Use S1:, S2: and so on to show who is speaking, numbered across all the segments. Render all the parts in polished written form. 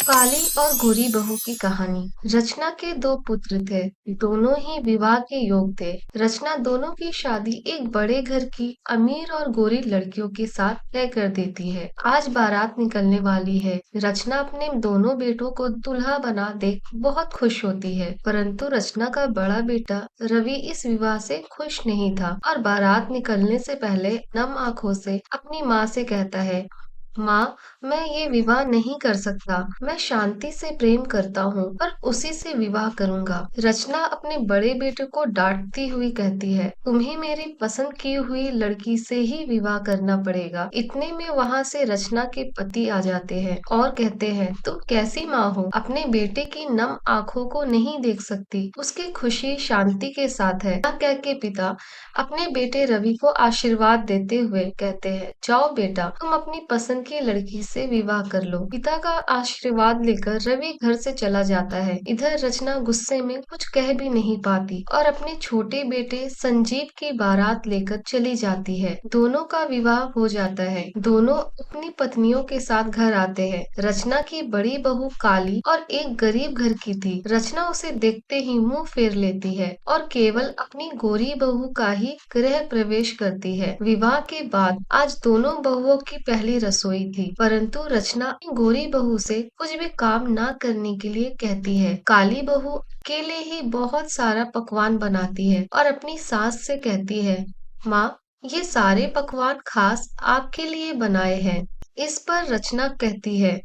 S1: काली और गोरी बहू की कहानी। रचना के दो पुत्र थे। दोनों ही विवाह के योग थे। रचना दोनों की शादी एक बड़े घर की अमीर और गोरी लड़कियों के साथ तय कर देती है। आज बारात निकलने वाली है। रचना अपने दोनों बेटों को दूल्हा बना देख बहुत खुश होती है, परंतु रचना का बड़ा बेटा रवि इस विवाह से खुश नहीं था और बारात निकलने से पहले नम आंखों से अपनी माँ से कहता है, माँ, मैं ये विवाह नहीं कर सकता। मैं शांति से प्रेम करता हूँ और उसी से विवाह करूँगा। रचना अपने बड़े बेटे को डांटती हुई कहती है, तुम्हें मेरी पसंद की हुई लड़की से ही विवाह करना पड़ेगा। इतने में वहाँ से रचना के पति आ जाते हैं और कहते हैं, तुम कैसी माँ हो, अपने बेटे की नम आँखों को नहीं देख सकती। उसकी खुशी शांति के साथ है। यह कह के पिता अपने बेटे रवि को आशीर्वाद देते हुए कहते हैं, जाओ बेटा, तुम अपनी पसंद की लड़की से विवाह कर लो। पिता का आशीर्वाद लेकर रवि घर से चला जाता है। इधर रचना गुस्से में कुछ कह भी नहीं पाती और अपने छोटे बेटे संजीव की बारात लेकर चली जाती है। दोनों का विवाह हो जाता है। दोनों अपनी पत्नियों के साथ घर आते हैं। रचना की बड़ी बहू काली और एक गरीब घर की थी। रचना उसे देखते ही मुंह फेर लेती है और केवल अपनी गोरी बहू का ही गृह प्रवेश करती है। विवाह के बाद आज दोनों बहुओं की पहली रसोई थी, परंतु रचना अपनी गोरी बहू से कुछ भी काम ना करने के लिए कहती है। काली बहू अकेले ही बहुत सारा पकवान बनाती है और अपनी सास से कहती है, माँ, ये सारे पकवान खास आपके लिए बनाए हैं। इस पर रचना कहती है,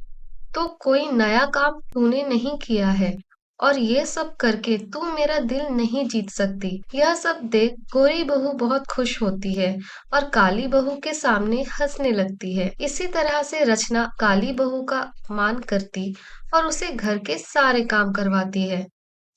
S1: तो कोई नया काम तूने नहीं किया है और ये सब करके तू मेरा दिल नहीं जीत सकती। यह सब देख गोरी बहू बहुत खुश होती है और काली बहू के सामने हंसने लगती है। इसी तरह से रचना काली बहू का अपमान करती और उसे घर के सारे काम करवाती है।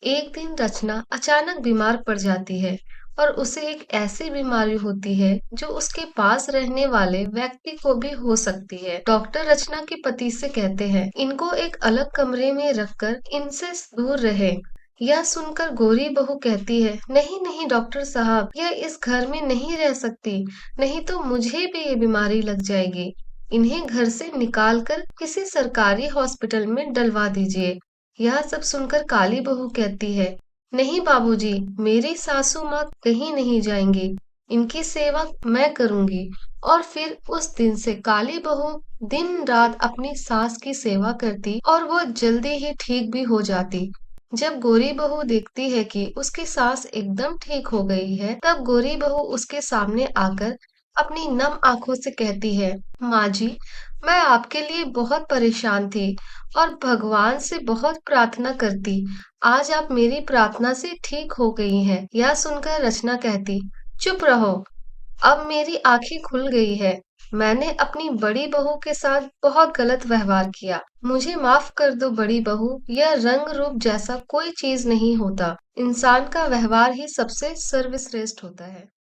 S1: एक दिन रचना अचानक बीमार पड़ जाती है और उसे एक ऐसी बीमारी होती है जो उसके पास रहने वाले व्यक्ति को भी हो सकती है। डॉक्टर रचना के पति से कहते हैं, इनको एक अलग कमरे में रखकर इनसे दूर रहे। यह सुनकर गोरी बहू कहती है, नहीं नहीं डॉक्टर साहब, यह इस घर में नहीं रह सकती, नहीं तो मुझे भी ये बीमारी लग जाएगी। इन्हें घर से निकालकर किसी सरकारी हॉस्पिटल में डलवा दीजिए। यह सब सुनकर काली बहू कहती है, नहीं बाबूजी, मेरी सासू माँ कहीं नहीं जाएंगी, इनकी सेवा मैं करूंगी। और फिर उस दिन से काली बहू दिन रात अपनी सास की सेवा करती और वो जल्दी ही ठीक भी हो जाती। जब गोरी बहू देखती है कि उसकी सास एकदम ठीक हो गई है, तब गोरी बहू उसके सामने आकर अपनी नम आंखों से कहती है, माँ जी, मैं आपके लिए बहुत परेशान थी और भगवान से बहुत प्रार्थना करती। आज आप मेरी प्रार्थना से ठीक हो गई हैं। यह सुनकर रचना कहती, चुप रहो, अब मेरी आंखें खुल गई है। मैंने अपनी बड़ी बहू के साथ बहुत गलत व्यवहार किया। मुझे माफ कर दो बड़ी बहू, यह रंग रूप जैसा कोई चीज नहीं होता। इंसान का व्यवहार ही सबसे सर्वश्रेष्ठ होता है।